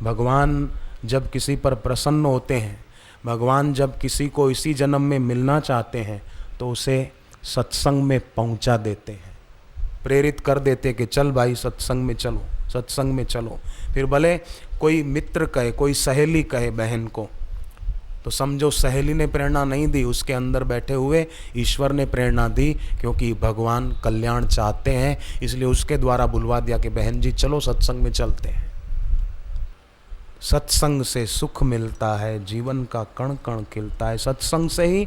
भगवान जब किसी पर प्रसन्न होते हैं, भगवान जब किसी को इसी जन्म में मिलना चाहते हैं तो उसे सत्संग में पहुंचा देते हैं, प्रेरित कर देते कि चल भाई सत्संग में चलो, सत्संग में चलो। फिर भले कोई मित्र कहे, कोई सहेली कहे बहन को, तो समझो सहेली ने प्रेरणा नहीं दी, उसके अंदर बैठे हुए ईश्वर ने प्रेरणा दी, क्योंकि भगवान कल्याण चाहते हैं, इसलिए उसके द्वारा बुलवा दिया कि बहन जी चलो सत्संग में चलते हैं। सत्संग से सुख मिलता है, जीवन का कण कण खिलता है। सत्संग से ही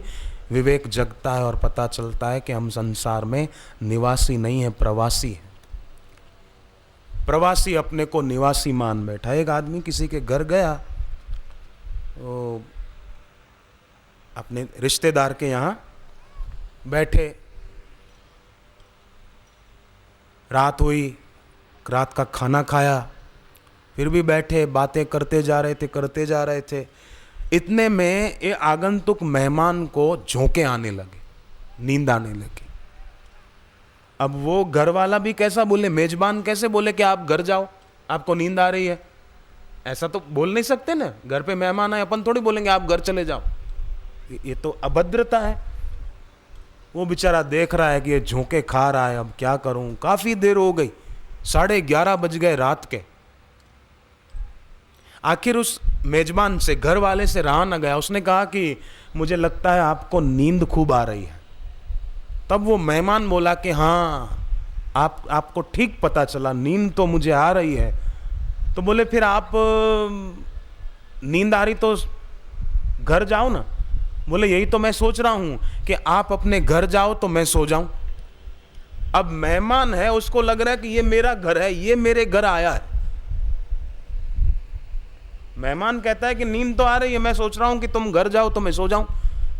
विवेक जगता है और पता चलता है कि हम संसार में निवासी नहीं है, प्रवासी है। प्रवासी अपने को निवासी मान बैठा। एक आदमी किसी के घर गया, तो अपने रिश्तेदार के यहाँ बैठे, रात हुई, रात का खाना खाया, फिर भी बैठे, बातें करते जा रहे थे। इतने में ये आगंतुक मेहमान को झोंके आने लगे, नींद आने लगी। अब वो घर वाला भी कैसा बोले, मेजबान कैसे बोले कि आप घर जाओ, आपको नींद आ रही है, ऐसा तो बोल नहीं सकते ना। घर पे मेहमान आए, अपन थोड़ी बोलेंगे आप घर चले जाओ, ये तो अभद्रता है। वो बेचारा देख रहा है कि ये झोंके खा रहा है, अब क्या करूं। काफी देर हो गई, 11:30 बज गए रात के। आखिर उस मेजबान से, घर वाले से रहा न गया, उसने कहा कि मुझे लगता है आपको नींद खूब आ रही है। तब वो मेहमान बोला कि हाँ, आपको ठीक पता चला, नींद तो मुझे आ रही है। तो बोले फिर आप नींद आ रही तो घर जाओ ना। बोले यही तो मैं सोच रहा हूं कि आप अपने घर जाओ तो मैं सो जाऊं। अब मेहमान है, उसको लग रहा है कि ये मेरा घर है, ये मेरे घर आया है। मेहमान कहता है कि नींद तो आ रही है, मैं सोच रहा हूं कि तुम घर जाओ तो मैं सो जाऊं।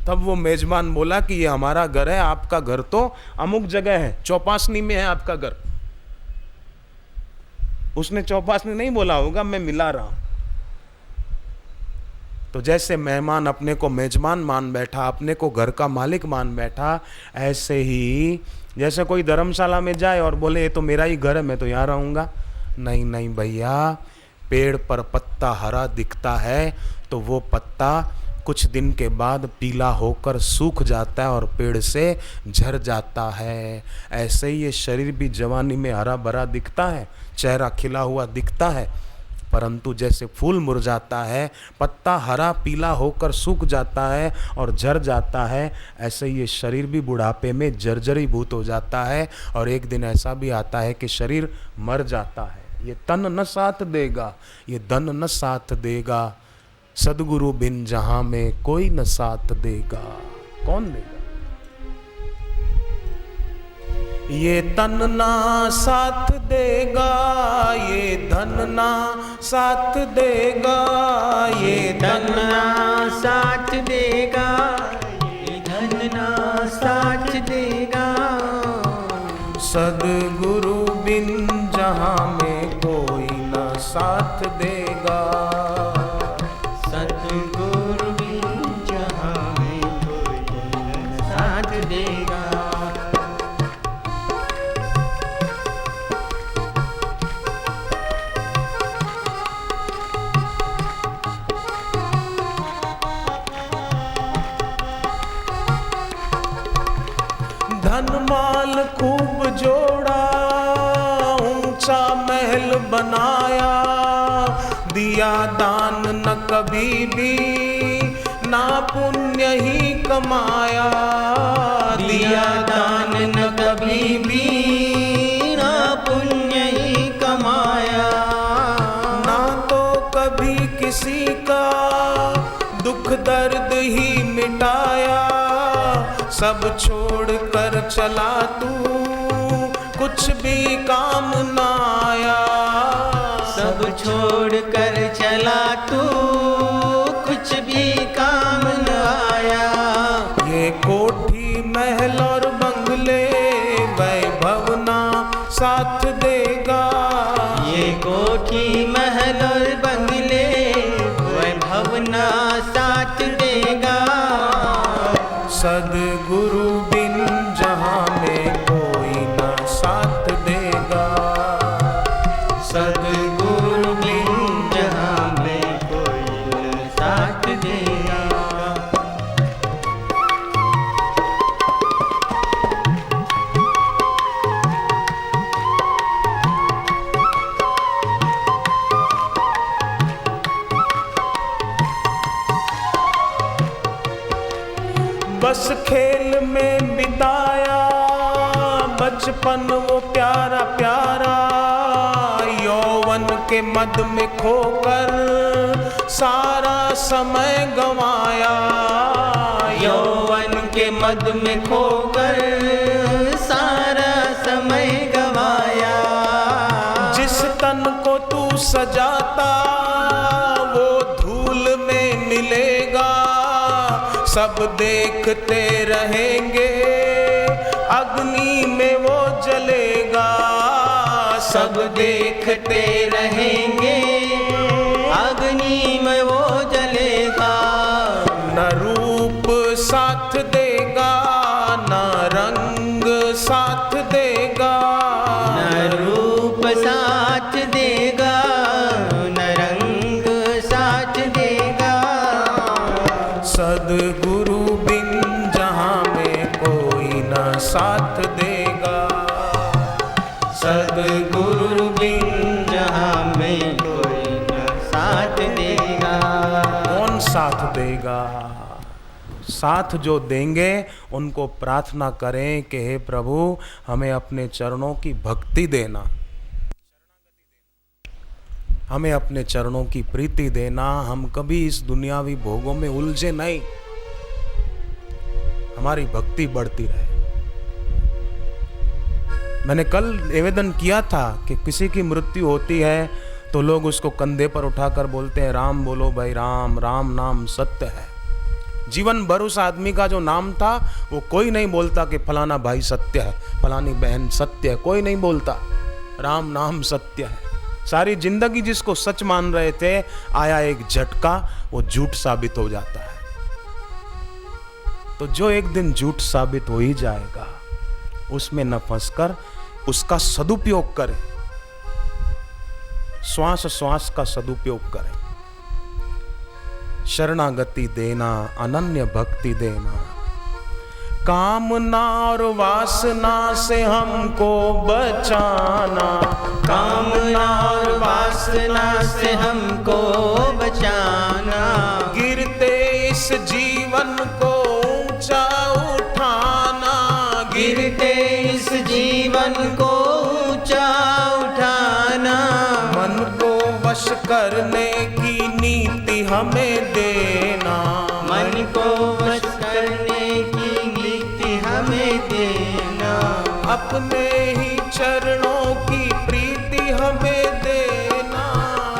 तब वो मेजबान बोला कि ये हमारा घर है, आपका घर तो अमुक जगह है, चौपासनी में है आपका घर। उसने चौपासनी नहीं बोला होगा, मैं मिला रहा हूं। तो जैसे मेहमान अपने को मेजबान मान बैठा, अपने को घर का मालिक मान बैठा, ऐसे ही जैसे कोई धर्मशाला में जाए और बोले ये तो मेरा ही घर है, मैं तो यहाँ रहूँगा। नहीं नहीं भैया, पेड़ पर पत्ता हरा दिखता है तो वो पत्ता कुछ दिन के बाद पीला होकर सूख जाता है और पेड़ से झड़ जाता है। ऐसे ही ये शरीर भी जवानी में हरा भरा दिखता है, चेहरा खिला हुआ दिखता है, परंतु जैसे फूल मुरझाता है, पत्ता हरा पीला होकर सूख जाता है और झड़ जाता है, ऐसे ये शरीर भी बुढ़ापे में जर्जरीभूत हो जाता है। और एक दिन ऐसा भी आता है कि शरीर मर जाता है। ये तन न साथ देगा, ये धन न साथ देगा, सदगुरु बिन जहां में कोई न साथ देगा। कौन देगा? ये तन ना साथ देगा, ये धन ना साथ देगा, ये धन ना साथ देगा, ये धन ना साथ देगा, सदगुरु बिन जहां में कोई न साथ देगा, सदगुरु बिन जहां में कोई न साथ देगा। धन माल खूब जोड़ा, ऊंचा महल बनाया, दिया दान न कभी भी, ना पुण्य ही कमाया, दिया दान न कभी भी, ना पुण्य ही कमाया, ना तो कभी किसी का दुख दर्द ही मिटाया, सब छोड़ कर चला तू, कुछ भी काम ना आया, सब छोड़ कर चला तू, कुछ भी काम न आया। ये कोठी महल और बंगले वैभव ना साथ देगा, ये कोठी महल और बंगले वैभव ना साथ देगा, सदगुरु बिन जहां में कोई न साथ देगा, सदगुरु बिन जहां बस खेल में बिताया बचपन वो प्यारा प्यारा, यौवन के मद में खोकर सारा समय गंवाया। यौवन के मद में खोकर सारा समय गंवाया। जिस तन को तू सजाता वो धूल में मिलेगा, सब देखते रहेंगे अग्नि में वो जलेगा। सब देखते रहेंगे अग्नि में वो जलेगा। न रूप साथ देगा न रंग साथ देगा, न रूप साथ देगा न रंग साथ देगा। सद्गुरु बिन जहाँ में कोई न साथ देगा। सद्गुरु बिन जहाँ में कोई न साथ देगा। कौन साथ देगा? साथ जो देंगे उनको प्रार्थना करें कि हे प्रभु हमें अपने चरणों की भक्ति देना, हमें अपने चरणों की प्रीति देना। हम कभी इस दुनियावी भोगों में उलझे नहीं, हमारी भक्ति बढ़ती रहे। मैंने कल निवेदन किया था कि किसी की मृत्यु होती है तो लोग उसको कंधे पर उठाकर बोलते हैं राम बोलो भाई राम, राम नाम सत्य है। जीवन भर उस आदमी का जो नाम था वो कोई नहीं बोलता कि फलाना भाई सत्य है, फलानी बहन सत्य है, कोई नहीं बोलता। राम नाम सत्य है। सारी जिंदगी जिसको सच मान रहे थे, आया एक झटका, वो झूठ साबित हो जाता है। तो जो एक दिन झूठ साबित हो ही जाएगा, उसमें न फंसकर उसका सदुपयोग करें, श्वास श्वास का सदुपयोग करें। शरणागति देना, अनन्य भक्ति देना। कामना और वासना से हमको बचाना, कामना और वासना से हमको बचाना। गिरते इस जीवन को ऊंचा उठाना, गिरते इस जीवन को ऊंचा उठाना। मन को वश करने की नीति हमें देना, मन को वश करने की नीति हमें देना। अपने ही चरणों की प्रीति हमें देना,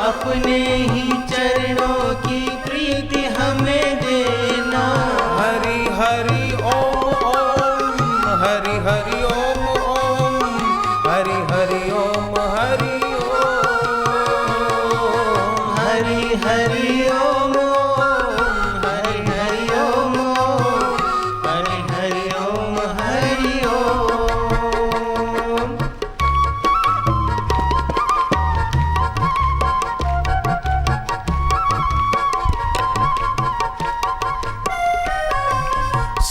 अपने ही चरणों की प्रीति हमें देना। हरि हरि ओम ओम, हरि हरि ओम ओम, हरि हरि ओम हरि ओम, हरि हरि ओम हरि हरि ओम, हरि हरि ओम हरि ओम।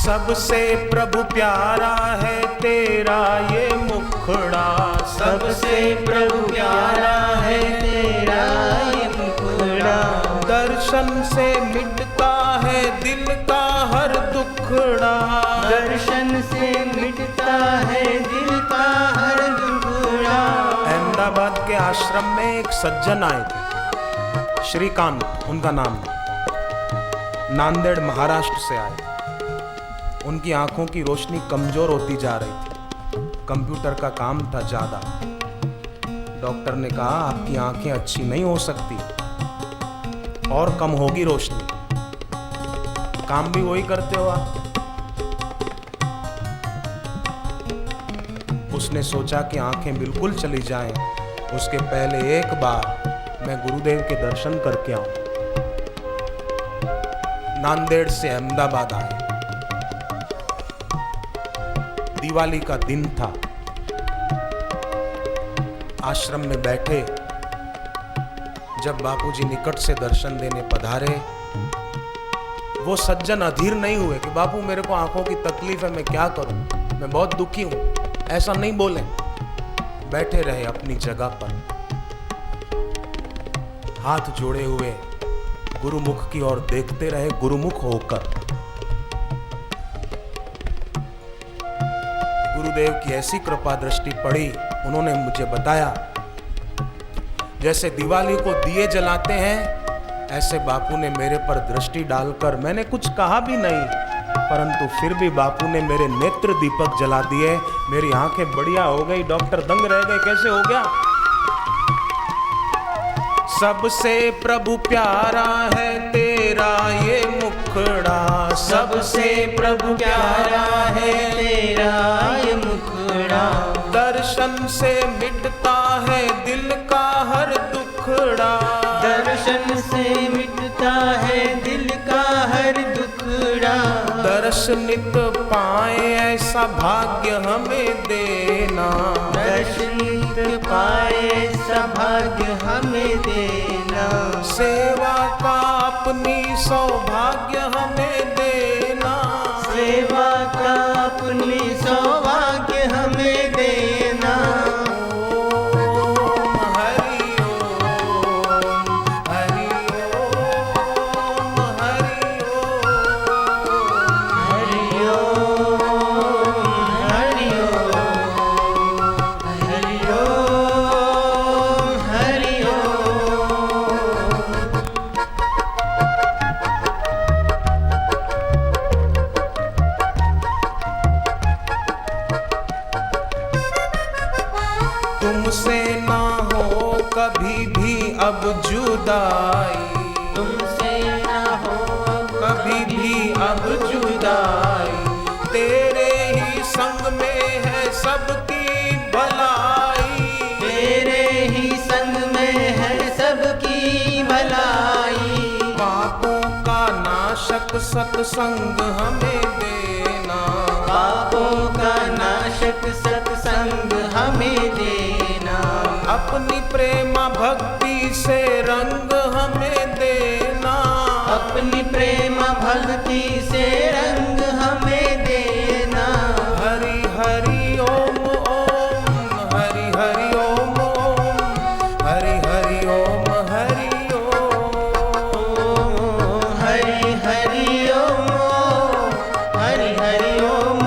सबसे प्रभु प्यारा है तेरा ये मुखड़ा, सबसे प्रभु प्यारा है तेरा ये मुखड़ा। दर्शन से मिटता है दिल का हर दुखड़ा, दर्शन से मिटता है दिल का हर दुखड़ा। अहमदाबाद के आश्रम में एक सज्जन आए थे, श्रीकांत उनका नाम, नांदेड़ महाराष्ट्र से आए। उनकी आंखों की रोशनी कमजोर होती जा रही थी, कंप्यूटर का काम था ज्यादा। डॉक्टर ने कहा आपकी आंखें अच्छी नहीं हो सकती, और कम होगी रोशनी, काम भी वही करते हो आप। उसने सोचा कि आंखें बिल्कुल चली जाएं, उसके पहले एक बार मैं गुरुदेव के दर्शन करके आऊं। नांदेड़ से अहमदाबाद आए, दिवाली का दिन था। आश्रम में बैठे, जब बापूजी निकट से दर्शन देने पधारे, वो सज्जन अधीर नहीं हुए कि बापू मेरे को आंखों की तकलीफ है, मैं क्या करूं, मैं बहुत दुखी हूं, ऐसा नहीं बोले। बैठे रहे अपनी जगह पर, हाथ जोड़े हुए गुरुमुख की ओर देखते रहे, गुरुमुख होकर। गुरुदेव की ऐसी कृपा दृष्टि पड़ी, उन्होंने मुझे बताया जैसे दिवाली को दिए जलाते हैं, ऐसे बापू ने मेरे पर दृष्टि डालकर, मैंने कुछ कहा भी नहीं, परंतु फिर भी बापू ने मेरे नेत्र दीपक जला दिए। मेरी आंखें बढ़िया हो गई, डॉक्टर दंग रह गए, कैसे हो गया। सबसे प्रभु प्यारा है तेरा ये मुखड़ा, सबसे प्रभु प्यारा है तेरा ये मुखड़ा, दर्शन से मिटता है दिल का हर दुखड़ा, दर्शन से मिटता है दिल का हर दुखड़ा, दर्शनित पाए ऐसा भाग्य हमें देना, दर्शनित पाए ऐसा भाग्य हमें देना, सेवा का अपनी सौभाग्य हमें देना, सेवा का अपनी सौभाग्य हमें देना। ओम हरि ओम, हरि ओम, हरि ओम। हरि ओम, हरि ओम, हरि ओम। तुमसे ना हो कभी भी अब जुदाई, तुमसे ना हो कभी भी अब जुदाई, तेरे ही संग में है सबकी भलाई, तेरे ही संग में है सबकी भलाई, पापों का नाशक सत्संग हमें देना, पापों का नाशक सत्संग हमें देना, अपनी प्रेमा भक्ति से रंग हमें देना, अपनी प्रेम भक्ति से रंग हमें देना। हरि हरि ओम ओम, हरि हरि ओम ओम, हरि हरि ओम, हरि ओम। हरि हरि ओम, हरि हरि ओम,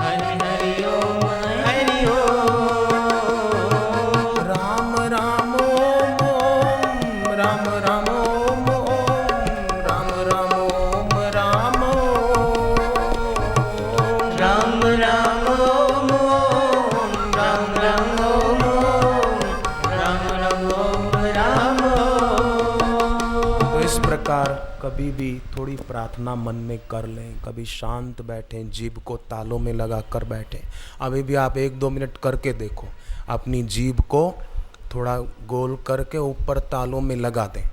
हरि हरि ओम, हरि ओम। राम राम ओम ओम, राम राम ओम ओम, राम राम ओम राम ओम। राम राम ओम ओम, राम राम ओम ओम, राम राम ओम राम ओम। तो इस प्रकार कभी भी थोड़ी प्रार्थना मन में कर लें, कभी शांत बैठें, जीभ को तालों में लगा कर बैठें। अभी भी आप 1-2 मिनट करके देखो, अपनी जीभ को थोड़ा गोल करके ऊपर तालों में लगा दें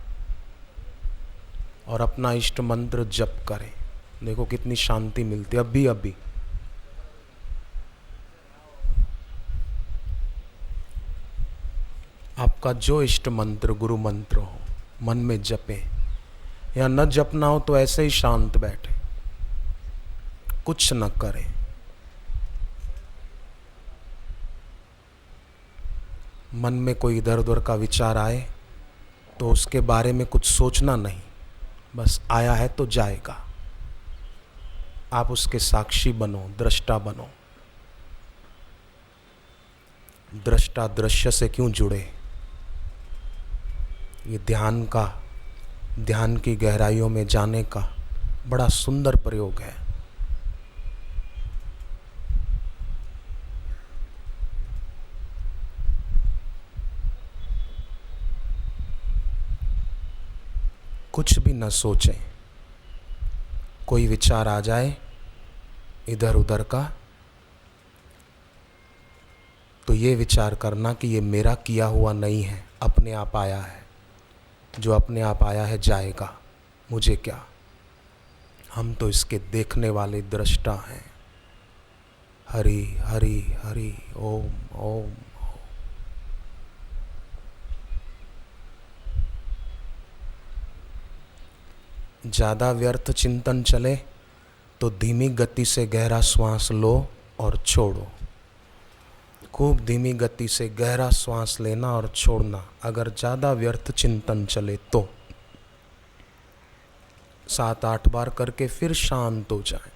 और अपना इष्ट मंत्र जप करें। देखो कितनी शांति मिलती है अभी अभी। आपका जो इष्ट मंत्र गुरु मंत्र हो मन में जपें, या न जपना हो तो ऐसे ही शांत बैठे, कुछ न करें। मन में कोई इधर उधर का विचार आए तो उसके बारे में कुछ सोचना नहीं, बस आया है तो जाएगा। आप उसके साक्षी बनो, दृष्टा बनो। दृष्टा दृश्य से क्यों जुड़े? ये ध्यान की गहराइयों में जाने का बड़ा सुंदर प्रयोग है। कुछ भी न सोचें, कोई विचार आ जाए इधर उधर का तो ये विचार करना कि ये मेरा किया हुआ नहीं है, अपने आप आया है। जो अपने आप आया है जाएगा, मुझे क्या, हम तो इसके देखने वाले दृष्टा हैं। हरि हरि हरि ओम ओम। ज़्यादा व्यर्थ चिंतन चले तो धीमी गति से गहरा श्वास लो और छोड़ो। खूब धीमी गति से गहरा श्वास लेना और छोड़ना। अगर ज़्यादा व्यर्थ चिंतन चले तो 7-8 बार करके फिर शांत हो जाए।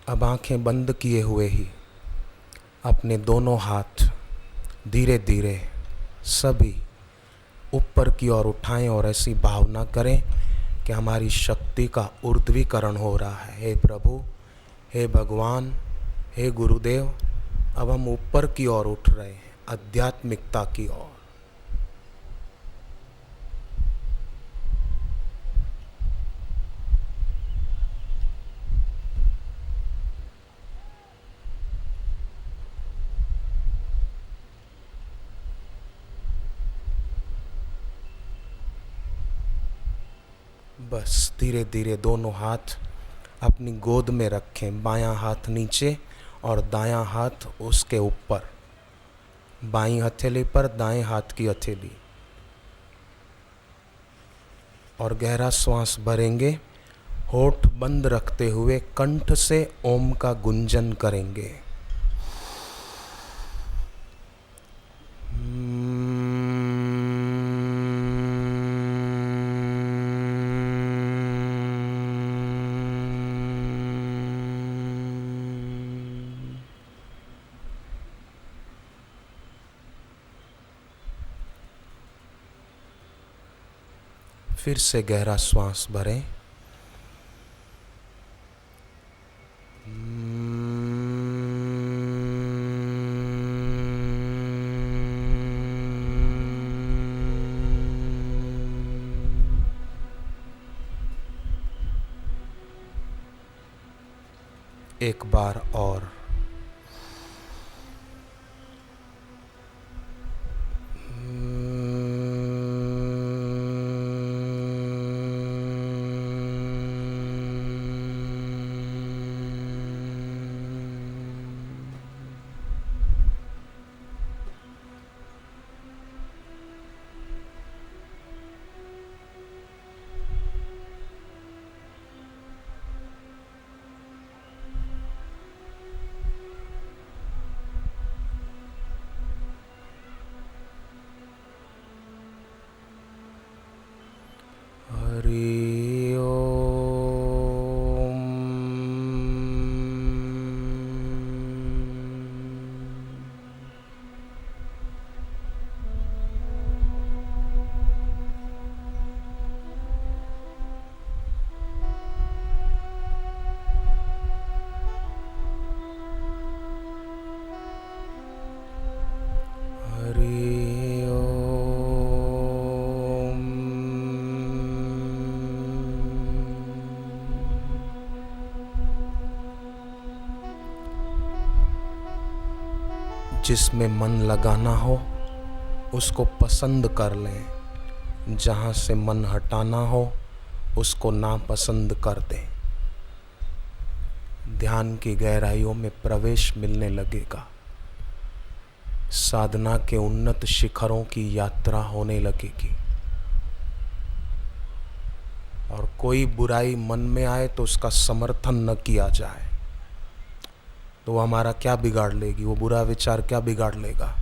अब आंखें बंद किए हुए ही अपने दोनों हाथ धीरे धीरे सभी ऊपर की ओर उठाएं और ऐसी भावना करें कि हमारी शक्ति का ऊर्ध्वीकरण हो रहा है। हे प्रभु, हे भगवान, हे गुरुदेव, अब हम ऊपर की ओर उठ रहे हैं, आध्यात्मिकता की ओर। बस धीरे धीरे दोनों हाथ अपनी गोद में रखें, बायां हाथ नीचे और दायां हाथ उसके ऊपर, बाईं हथेली पर दाएं हाथ की हथेली। और गहरा श्वास भरेंगे, होठ बंद रखते हुए कंठ से ओम का गुंजन करेंगे। फिर से गहरा श्वास भरें। एक बार और। हरि ओम। हरि ओम। जिसमें मन लगाना हो उसको पसंद कर लें, जहाँ से मन हटाना हो उसको नापसंद कर दें। ध्यान की गहराइयों में प्रवेश मिलने लगेगा, साधना के उन्नत शिखरों की यात्रा होने लगेगी। और कोई बुराई मन में आए तो उसका समर्थन न किया जाए, तो वो हमारा क्या बिगाड़ लेगी, वो बुरा विचार क्या बिगाड़ लेगा।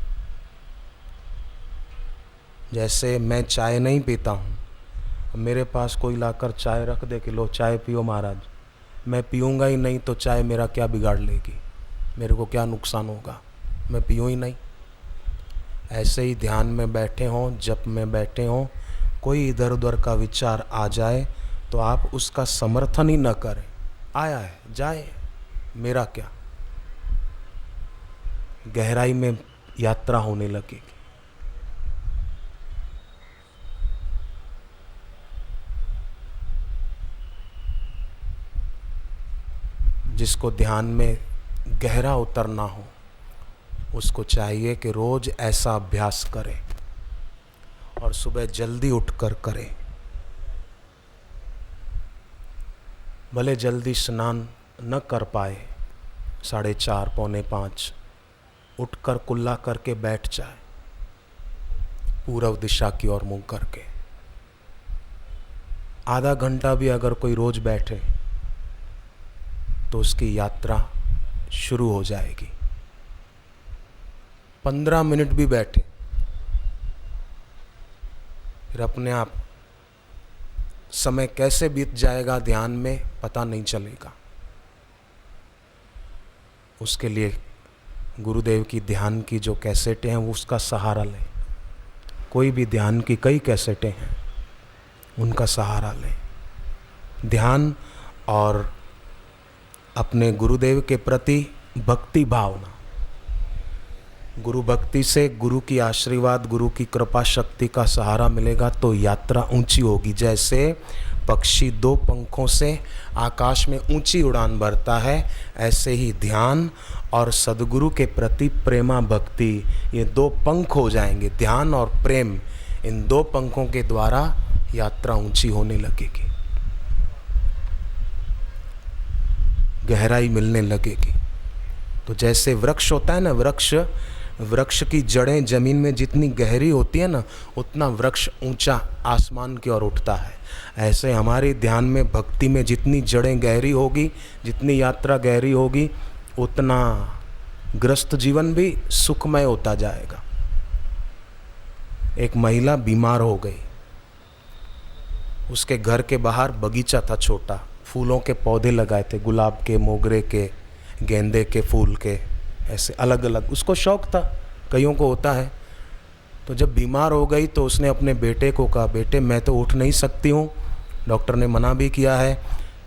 जैसे मैं चाय नहीं पीता हूँ, मेरे पास कोई लाकर चाय रख दे कि लो चाय पियो महाराज, मैं पीऊँगा ही नहीं तो चाय मेरा क्या बिगाड़ लेगी, मेरे को क्या नुकसान होगा, मैं पीऊँ ही नहीं। ऐसे ही ध्यान में बैठे हों, जप में बैठे हों, कोई इधर उधर का विचार आ जाए तो आप उसका समर्थन ही न करें। आया है जाए, मेरा क्या। गहराई में यात्रा होने लगेगी। जिसको ध्यान में गहरा उतरना हो उसको चाहिए कि रोज ऐसा अभ्यास करें और सुबह जल्दी उठकर करें। भले जल्दी स्नान न कर पाए, 4:30 पौने 5 उठकर कुल्ला करके बैठ जाए, पूर्व दिशा की ओर मुंह करके। आधा घंटा भी अगर कोई रोज बैठे तो उसकी यात्रा शुरू हो जाएगी। 15 मिनट भी बैठे, फिर अपने आप समय कैसे बीत जाएगा ध्यान में पता नहीं चलेगा। उसके लिए गुरुदेव की ध्यान की जो कैसेटें हैं वो उसका सहारा लें। कोई भी ध्यान की कई कैसेटें हैं, उनका सहारा लें। ध्यान और अपने गुरुदेव के प्रति भक्ति भावना, गुरु भक्ति से गुरु की आशीर्वाद, गुरु की कृपा शक्ति का सहारा मिलेगा तो यात्रा ऊंची होगी। जैसे पक्षी दो पंखों से आकाश में ऊंची उड़ान भरता है, ऐसे ही ध्यान और सद्गुरु के प्रति प्रेमा भक्ति, ये दो पंख हो जाएंगे। ध्यान और प्रेम, इन दो पंखों के द्वारा यात्रा ऊंची होने लगेगी, गहराई मिलने लगेगी। तो जैसे वृक्ष होता है ना, वृक्ष की जड़ें जमीन में जितनी गहरी होती है ना, उतना वृक्ष ऊंचा आसमान की ओर उठता है। ऐसे हमारी ध्यान में, भक्ति में जितनी जड़ें गहरी होगी, जितनी यात्रा गहरी होगी, उतना ग्रस्त जीवन भी सुखमय होता जाएगा। एक महिला बीमार हो गई, उसके घर के बाहर बगीचा था छोटा, फूलों के पौधे लगाए थे, गुलाब के, मोगरे के, गेंदे के फूल के, ऐसे अलग अलग। उसको शौक था, कईयों को होता है। तो जब बीमार हो गई तो उसने अपने बेटे को कहा, बेटे मैं तो उठ नहीं सकती हूँ, डॉक्टर ने मना भी किया है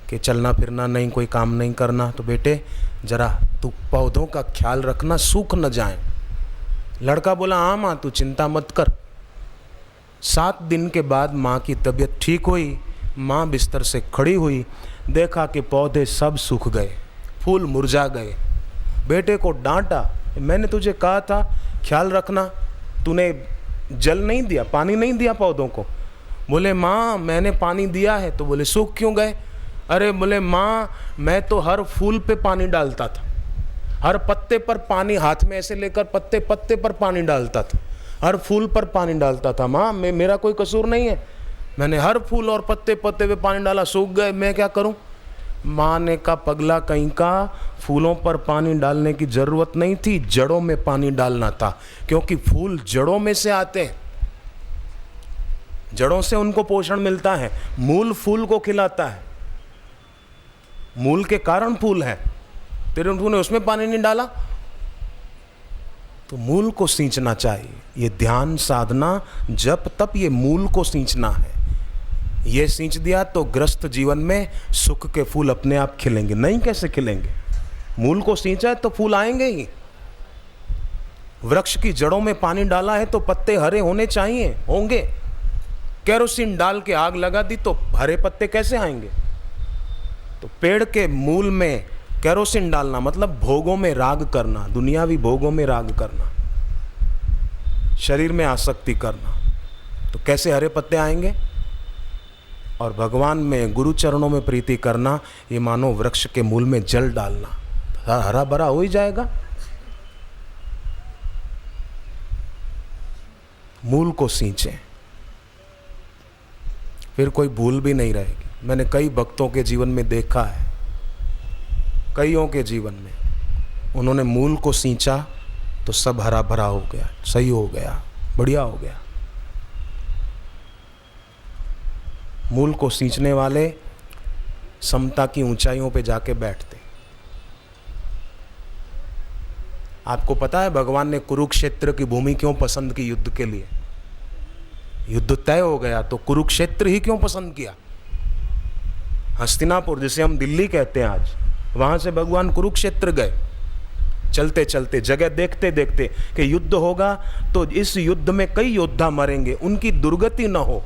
कि चलना फिरना नहीं, कोई काम नहीं करना, तो बेटे जरा तू पौधों का ख्याल रखना, सूख न जाए। लड़का बोला हाँ माँ तू चिंता मत कर। 7 दिन के बाद माँ की तबीयत ठीक हुई, माँ बिस्तर से खड़ी हुई, देखा कि पौधे सब सूख गए, फूल मुरझा गए। बेटे को डांटा, मैंने तुझे कहा था ख्याल रखना, तूने जल नहीं दिया, पानी नहीं दिया पौधों को। बोले माँ मैंने पानी दिया है। तो बोले सूख क्यों गए? अरे बोले माँ मैं तो हर फूल पे पानी डालता था, हर पत्ते पर पानी, हाथ में ऐसे लेकर पत्ते पत्ते पर पानी डालता था, हर फूल पर पानी डालता था। माँ मेरा कोई कसूर नहीं है, मैंने हर फूल और पत्ते पत्ते पे पानी डाला, सूख गए, मैं क्या करूं? माँ ने कहा पगला कहीं का, फूलों पर पानी डालने की जरूरत नहीं थी, जड़ों में पानी डालना था, क्योंकि फूल जड़ों में से आते हैं, जड़ों से उनको पोषण मिलता है। मूल फूल को खिलाता है, मूल के कारण फूल है, तेरे तूने उसमें पानी नहीं डाला। तो मूल को सींचना चाहिए। ये ध्यान साधना जप तप, ये मूल को सींचना है। ये सींच दिया तो ग्रस्त जीवन में सुख के फूल अपने आप खिलेंगे। नहीं कैसे खिलेंगे? मूल को सींचा है तो फूल आएंगे ही। वृक्ष की जड़ों में पानी डाला है तो पत्ते हरे होने चाहिए, होंगे। केरोसिन डाल के आग लगा दी तो हरे पत्ते कैसे आएंगे? तो पेड़ के मूल में केरोसिन डालना मतलब भोगों में राग करना, दुनियावी भोगों में राग करना, शरीर में आसक्ति करना, तो कैसे हरे पत्ते आएंगे? और भगवान में, गुरु चरणों में प्रीति करना, ये मानो वृक्ष के मूल में जल डालना, हरा भरा हो ही जाएगा। मूल को सींचें, फिर कोई भूल भी नहीं रहेगी। मैंने कई भक्तों के जीवन में देखा है, कईयों के जीवन में उन्होंने मूल को सींचा तो सब हरा भरा हो गया, सही हो गया, बढ़िया हो गया। मूल को सींचने वाले समता की ऊंचाइयों पे जाके बैठते। आपको पता है भगवान ने कुरुक्षेत्र की भूमि क्यों पसंद की? युद्ध के लिए। युद्ध तय हो गया तो कुरुक्षेत्र ही क्यों पसंद किया? हस्तिनापुर, जिसे हम दिल्ली कहते हैं आज, वहां से भगवान कुरुक्षेत्र गए। चलते चलते, जगह देखते देखते कि युद्ध होगा तो इस युद्ध में कई योद्धा मरेंगे, उनकी दुर्गति न हो,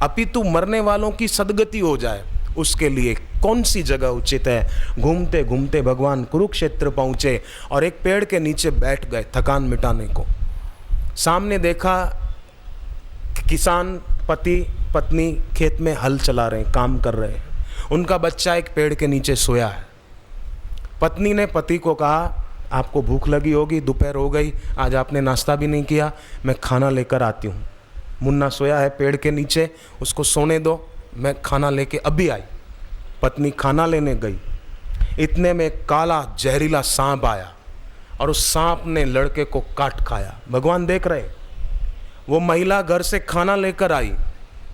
अपितु मरने वालों की सदगति हो जाए, उसके लिए कौन सी जगह उचित है? घूमते घूमते भगवान कुरुक्षेत्र पहुंचे और एक पेड़ के नीचे बैठ गए थकान मिटाने को। सामने देखा किसान पति पत्नी खेत में हल चला रहे हैं, काम कर रहे हैं, उनका बच्चा एक पेड़ के नीचे सोया है। पत्नी ने पति को कहा आपको भूख लगी होगी, दोपहर हो गई, आज आपने नाश्ता भी नहीं किया, मैं खाना लेकर आती हूँ। मुन्ना सोया है पेड़ के नीचे, उसको सोने दो, मैं खाना लेके अभी आई। पत्नी खाना लेने गई, इतने में काला जहरीला सांप आया और उस सांप ने लड़के को काट खाया। भगवान देख रहे। वो महिला घर से खाना लेकर आई,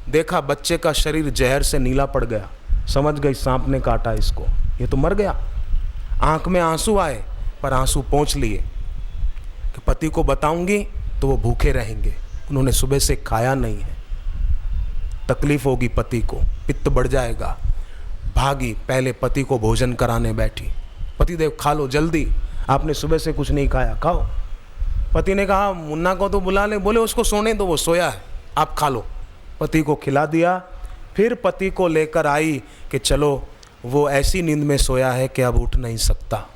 देखा बच्चे का शरीर जहर से नीला पड़ गया, समझ गई सांप ने काटा इसको, ये तो मर गया। आंख में आंसू आए, पर आंसू पोंछ लिए कि पति को बताऊंगी तो वो भूखे रहेंगे, उन्होंने सुबह से खाया नहीं है, तकलीफ होगी पति को, पित्त बढ़ जाएगा। भागी, पहले पति को भोजन कराने बैठी। पतिदेव खा लो जल्दी, आपने सुबह से कुछ नहीं खाया, खाओ। पति ने कहा मुन्ना को तो बुला ले, बोले उसको सोने दो, वो सोया है, आप खा लो। पति को खिला दिया। फिर पति को लेकर आई कि चलो वो ऐसी नींद में सोया है कि अब उठ नहीं सकता।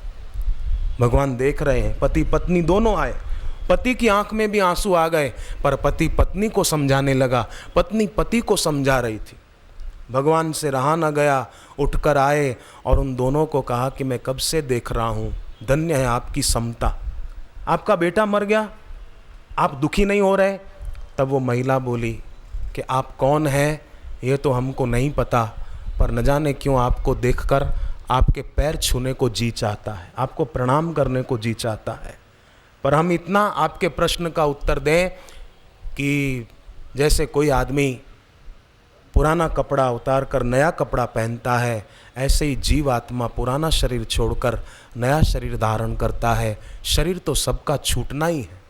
भगवान देख रहे हैं, पति पत्नी दोनों आए। पति की आंख में भी आंसू आ गए, पर पति पत्नी को समझाने लगा, पत्नी पति को समझा रही थी। भगवान से रहा न गया, उठकर आए और उन दोनों को कहा कि मैं कब से देख रहा हूँ, धन्य है आपकी समता, आपका बेटा मर गया, आप दुखी नहीं हो रहे। तब वो महिला बोली कि आप कौन हैं ये तो हमको नहीं पता, पर न जाने क्यों आपको देखकर आपके पैर छूने को जी चाहता है, आपको प्रणाम करने को जी चाहता है। पर हम इतना आपके प्रश्न का उत्तर दें कि जैसे कोई आदमी पुराना कपड़ा उतार कर नया कपड़ा पहनता है, ऐसे ही जीव आत्मा पुराना शरीर छोड़कर नया शरीर धारण करता है। शरीर तो सबका छूटना ही है,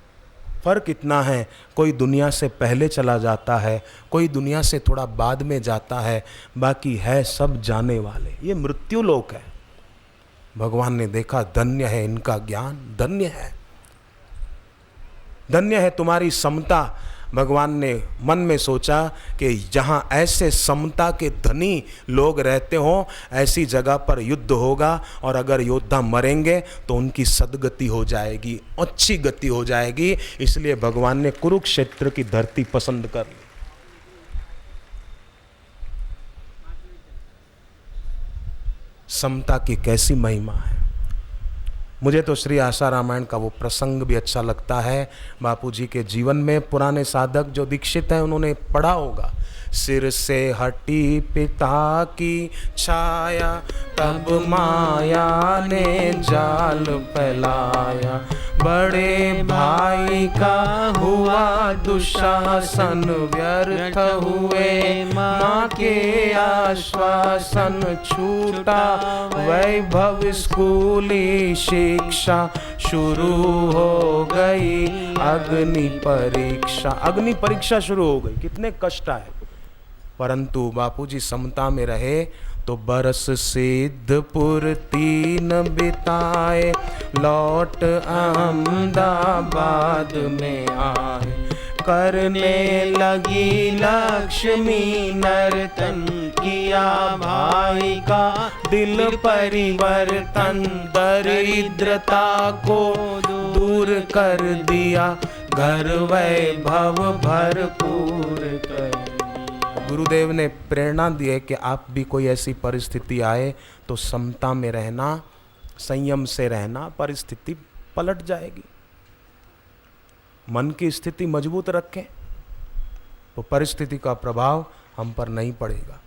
फ़र्क इतना है, कोई दुनिया से पहले चला जाता है, कोई दुनिया से थोड़ा बाद में जाता है, बाकी है सब जाने वाले। ये मृत्यु लोक है। भगवान ने देखा धन्य है इनका ज्ञान, धन्य है, धन्य है तुम्हारी समता। भगवान ने मन में सोचा कि जहाँ ऐसे समता के धनी लोग रहते हों, ऐसी जगह पर युद्ध होगा और अगर योद्धा मरेंगे तो उनकी सदगति हो जाएगी, अच्छी गति हो जाएगी। इसलिए भगवान ने कुरुक्षेत्र की धरती पसंद कर ली। समता की कैसी महिमा है। मुझे तो श्री आशा रामायण का वो प्रसंग भी अच्छा लगता है। बापूजी के जीवन में पुराने साधक जो दीक्षित हैं उन्होंने पढ़ा होगा, सिर से हटी पिता की छाया, तब माया ने जाल फैलाया, बड़े भाई का हुआ दुशासन, व्यर्थ हुए माँ के आश्वासन, छूटा वैभव स्कूली शिक्षा, शुरू हो गई अग्नि परीक्षा। अग्नि परीक्षा शुरू हो गई, कितने कष्ट आए, परंतु बापूजी समता में रहे तो बरस सिद्धपुर 3 बिताए, लौट अहमदाबाद में आए, करने लगी लक्ष्मी नर्तन, किया भाई का दिल परिवर्तन, दरिद्रता को दूर कर दिया, घर वैभव भरपूर कर। गुरुदेव ने प्रेरणा दी है कि आप भी कोई ऐसी परिस्थिति आए तो समता में रहना, संयम से रहना, परिस्थिति पलट जाएगी। मन की स्थिति मजबूत रखें तो परिस्थिति का प्रभाव हम पर नहीं पड़ेगा।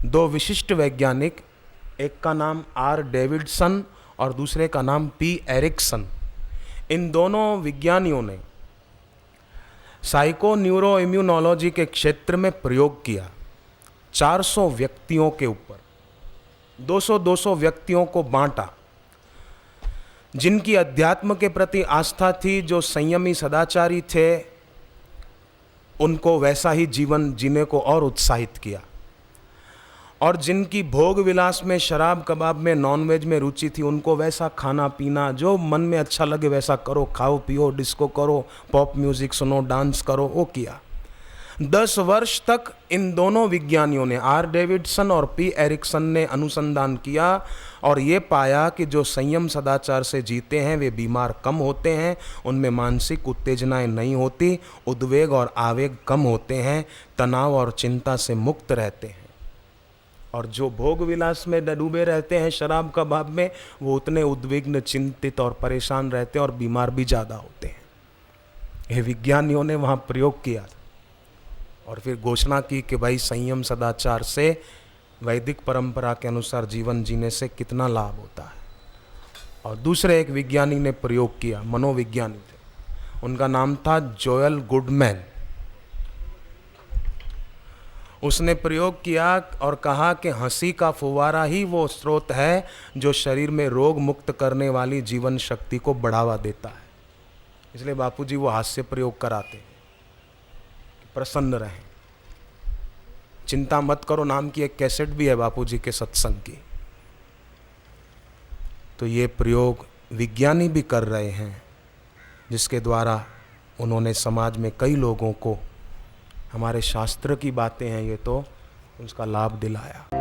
2 विशिष्ट वैज्ञानिक, एक का नाम आर डेविडसन और दूसरे का नाम पी एरिक्सन, इन दोनों विज्ञानियों ने साइको न्यूरो इम्यूनोलॉजी के क्षेत्र में प्रयोग किया। 400 व्यक्तियों के ऊपर 200-200 व्यक्तियों को बांटा, जिनकी अध्यात्म के प्रति आस्था थी, जो संयमी सदाचारी थे, उनको वैसा ही जीवन जीने को और उत्साहित किया, और जिनकी भोग विलास में, शराब कबाब में, नॉनवेज में रुचि थी, उनको वैसा खाना पीना जो मन में अच्छा लगे वैसा करो, खाओ पियो, डिस्को करो, पॉप म्यूजिक सुनो, डांस करो, वो किया। 10 वर्ष तक इन दोनों विज्ञानियों ने, आर डेविडसन और पी एरिक्सन ने अनुसंधान किया और ये पाया कि जो संयम सदाचार से जीते हैं वे बीमार कम होते हैं, उनमें मानसिक उत्तेजनाएं नहीं होती, उद्वेग और आवेग कम होते हैं, तनाव और चिंता से मुक्त रहते हैं। और जो भोग विलास में डूबे रहते हैं, शराब कबाब में, वो उतने उद्विग्न, चिंतित और परेशान रहते हैं और बीमार भी ज़्यादा होते हैं। ये विज्ञानियों ने वहाँ प्रयोग किया और फिर घोषणा की कि भाई संयम सदाचार से, वैदिक परंपरा के अनुसार जीवन जीने से कितना लाभ होता है। और दूसरे एक विज्ञानी ने प्रयोग किया, मनोविज्ञानी थे, उनका नाम था जोएल गुडमैन। उसने प्रयोग किया और कहा कि हंसी का फुवारा ही वो स्रोत है जो शरीर में रोग मुक्त करने वाली जीवन शक्ति को बढ़ावा देता है। इसलिए बापूजी वो हास्य प्रयोग कराते हैं, प्रसन्न रहें। चिंता मत करो नाम की एक कैसेट भी है बापूजी के सत्संग की। तो ये प्रयोग विज्ञानी भी कर रहे हैं, जिसके द्वारा उन्होंने समाज में कई लोगों को, हमारे शास्त्र की बातें हैं ये, तो उसका लाभ दिलाया।